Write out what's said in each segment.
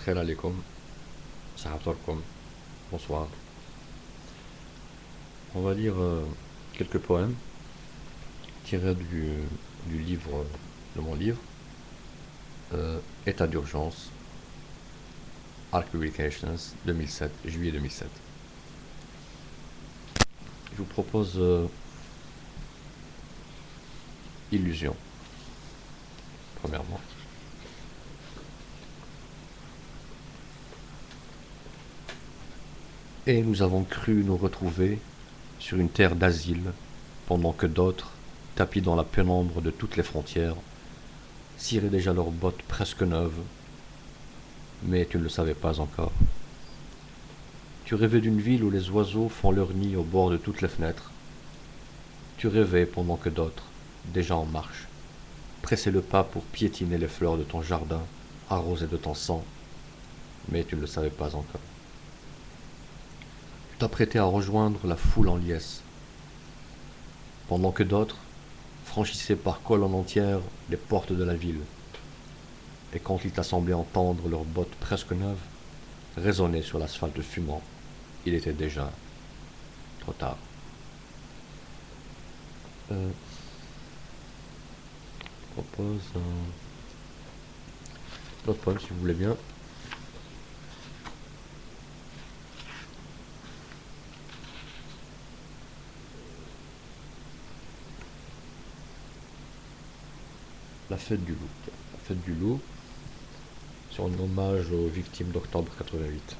Salam alaikum, salam alaikum, bonsoir. On va lire quelques poèmes tirés du livre, de mon livre, État d'urgence, Arc Publications, 2007, juillet 2007. Je vous propose Illusion, premièrement. Et nous avons cru nous retrouver sur une terre d'asile, pendant que d'autres, tapis dans la pénombre de toutes les frontières, ciraient déjà leurs bottes presque neuves, mais tu ne le savais pas encore. Tu rêvais d'une ville où les oiseaux font leur nid au bord de toutes les fenêtres. Tu rêvais pendant que d'autres, déjà en marche, pressaient le pas pour piétiner les fleurs de ton jardin, arrosé de ton sang, mais tu ne le savais pas encore. Tu t'apprêtais à rejoindre la foule en liesse, pendant que d'autres franchissaient par colonnes entières les portes de la ville, et quand il t'a semblé entendre leurs bottes presque neuves résonner sur l'asphalte fumant, il était déjà trop tard. Je propose un autre poème si vous voulez bien. La fête du loup. La fête du loup, c'est un hommage aux victimes d'octobre 88.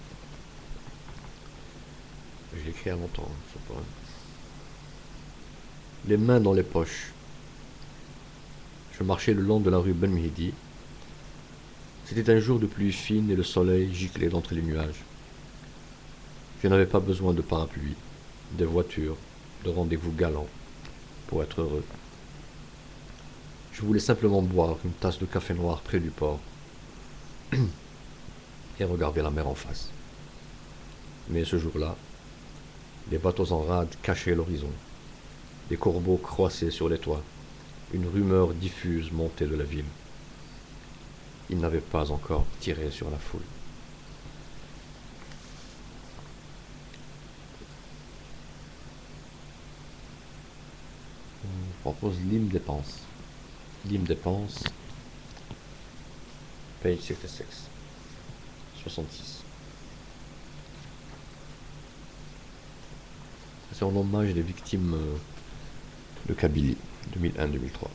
J'ai écrit à longtemps ce poème. Les mains dans les poches. Je marchais le long de la rue Ben Mehdi. C'était un jour de pluie fine et le soleil giclait d'entre les nuages. Je n'avais pas besoin de parapluie, de voitures, de rendez-vous galants pour être heureux. Je voulais simplement boire une tasse de café noir près du port et regarder la mer en face. Mais ce jour-là, des bateaux en rade cachaient l'horizon. Des corbeaux croissaient sur les toits. Une rumeur diffuse montait de la ville. Ils n'avaient pas encore tiré sur la foule. Je propose l'hymne des penses. L'hymne des penses, page 66. 66. C'est en hommage des victimes de Kabylie, 2001-2003,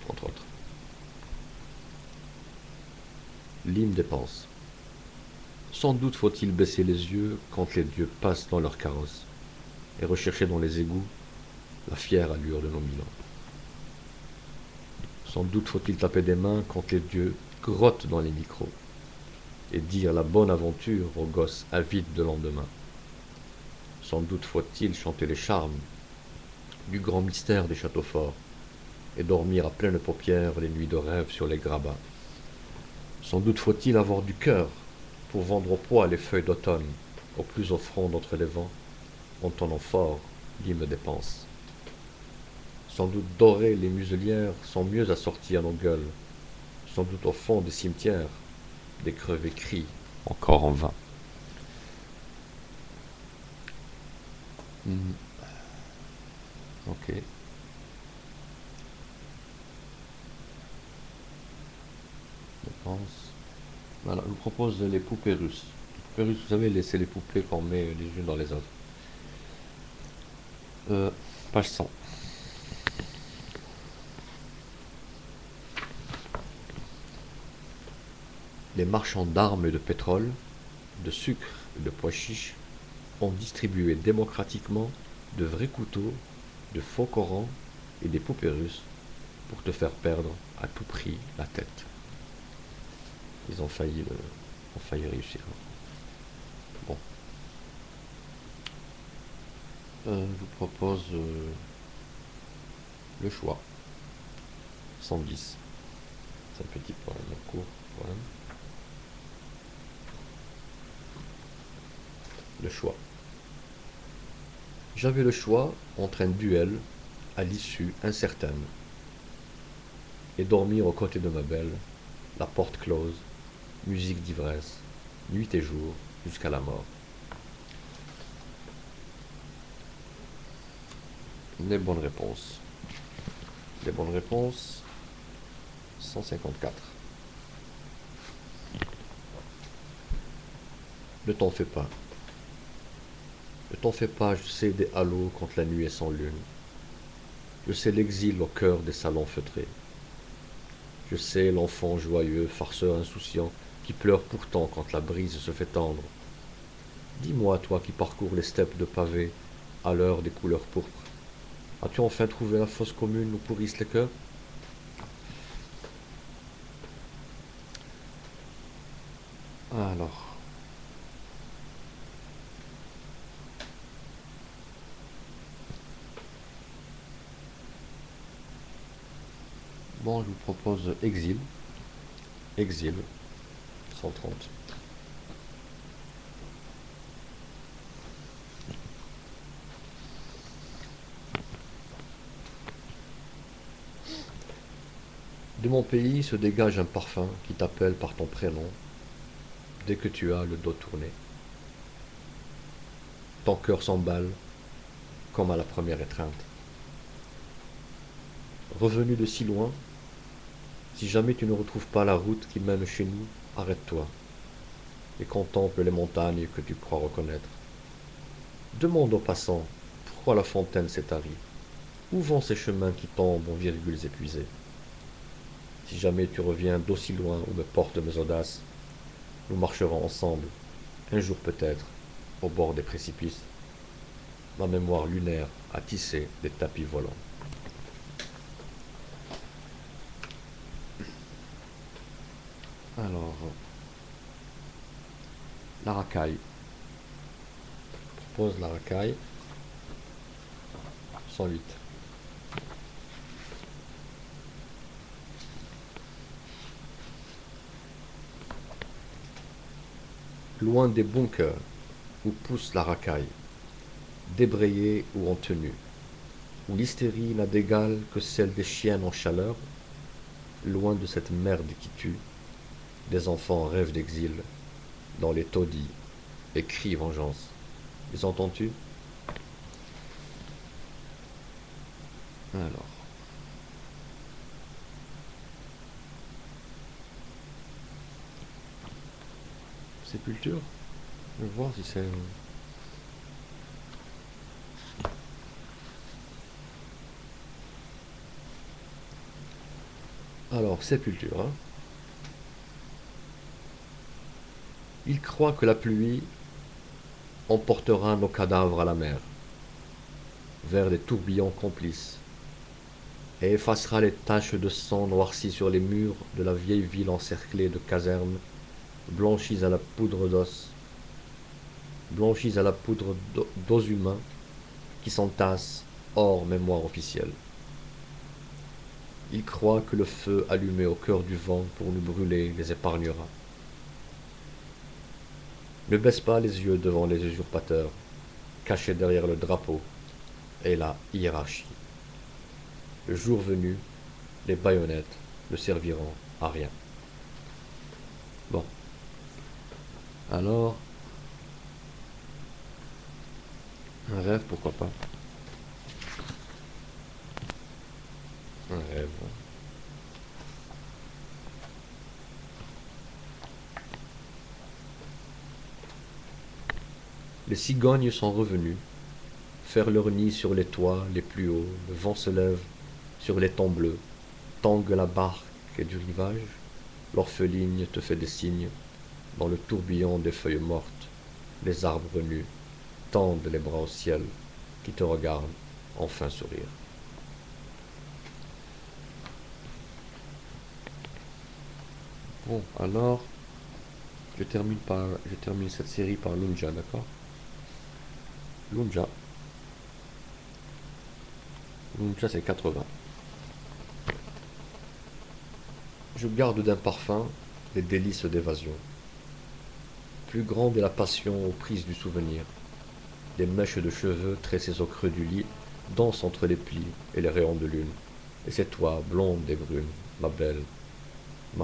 entre autres. L'hymne des penses. Sans doute faut-il baisser les yeux quand les dieux passent dans leurs carrosses et rechercher dans les égouts la fière allure de nos milans. Sans doute faut-il taper des mains quand les dieux grottent dans les micros et dire la bonne aventure aux gosses avides de lendemain. Sans doute faut-il chanter les charmes du grand mystère des châteaux forts et dormir à pleines paupières les nuits de rêve sur les grabats. Sans doute faut-il avoir du cœur pour vendre au poids les feuilles d'automne au plus offrant d'entre les vents, entonnant fort l'hymne des penses. Sans doute dorées les muselières sont mieux assorties à nos gueules. Sans doute au fond des cimetières, des crevés crient, encore en vain. Ok. Je pense. Voilà, je vous propose les poupées russes. Les poupées russes, vous savez, c'est les poupées qu'on met les unes dans les autres. Page 100. Les marchands d'armes et de pétrole, de sucre et de pois chiches ont distribué démocratiquement de vrais couteaux, de faux Corans et des poupées russes pour te faire perdre à tout prix la tête. Ils ont failli réussir. Bon. Je vous propose le choix. 110. C'est un petit poème, un court poème. Le choix. J'avais le choix entre un duel à l'issue incertaine et dormir aux côtés de ma belle, la porte close, musique d'ivresse, nuit et jour, jusqu'à la mort. Les bonnes réponses. Les bonnes réponses, 154. Ne t'en fais pas. Ne t'en fais pas, je sais des halos quand la nuit est sans lune. Je sais l'exil au cœur des salons feutrés. Je sais l'enfant joyeux, farceur insouciant, qui pleure pourtant quand la brise se fait tendre. Dis-moi, toi qui parcours les steppes de pavés à l'heure des couleurs pourpres, as-tu enfin trouvé la fosse commune où pourrissent les cœurs? Alors, bon, je vous propose Exil. Exil, 130. De mon pays se dégage un parfum qui t'appelle par ton prénom dès que tu as le dos tourné. Ton cœur s'emballe comme à la première étreinte. Revenu de si loin, si jamais tu ne retrouves pas la route qui mène chez nous, arrête-toi et contemple les montagnes que tu crois reconnaître. Demande aux passants pourquoi la fontaine s'est tarie. Où vont ces chemins qui tombent en virgules épuisées? Si jamais tu reviens d'aussi loin où me portent mes audaces, nous marcherons ensemble, un jour peut-être, au bord des précipices. Ma mémoire lunaire a tissé des tapis volants. Alors, la racaille. Je propose la racaille. 108. Loin des bunkers où pousse la racaille, débrayée ou en tenue, où l'hystérie n'a d'égal que celle des chiennes en chaleur, loin de cette merde qui tue, des enfants rêvent d'exil, dans les taudis, et crient vengeance. Les entends-tu? Alors, Sépulture? Je vais voir si c'est... Alors, Sépulture, hein. Il croit que la pluie emportera nos cadavres à la mer, vers des tourbillons complices, et effacera les taches de sang noircies sur les murs de la vieille ville encerclée de casernes, blanchies à la poudre d'os, blanchies à la poudre d'os humains qui s'entassent hors mémoire officielle. Il croit que le feu allumé au cœur du vent pour nous brûler les épargnera. Ne baisse pas les yeux devant les usurpateurs, cachés derrière le drapeau et la hiérarchie. Le jour venu, les baïonnettes ne serviront à rien. Bon. Alors, un rêve, pourquoi pas? Un rêve. Les cigognes sont revenues, faire leur nid sur les toits les plus hauts, le vent se lève sur les tons bleus, tangue la barque du rivage, l'orpheline te fait des signes, dans le tourbillon des feuilles mortes, les arbres nus tendent les bras au ciel, qui te regardent enfin sourire. Bon, alors, je termine cette série par Lunja, d'accord? Lunja. Lunja, c'est 80. Je garde d'un parfum les délices d'évasion. Plus grande est la passion aux prises du souvenir. Des mèches de cheveux tressées au creux du lit dansent entre les plis et les rayons de lune. Et c'est toi, blonde et brune, ma belle,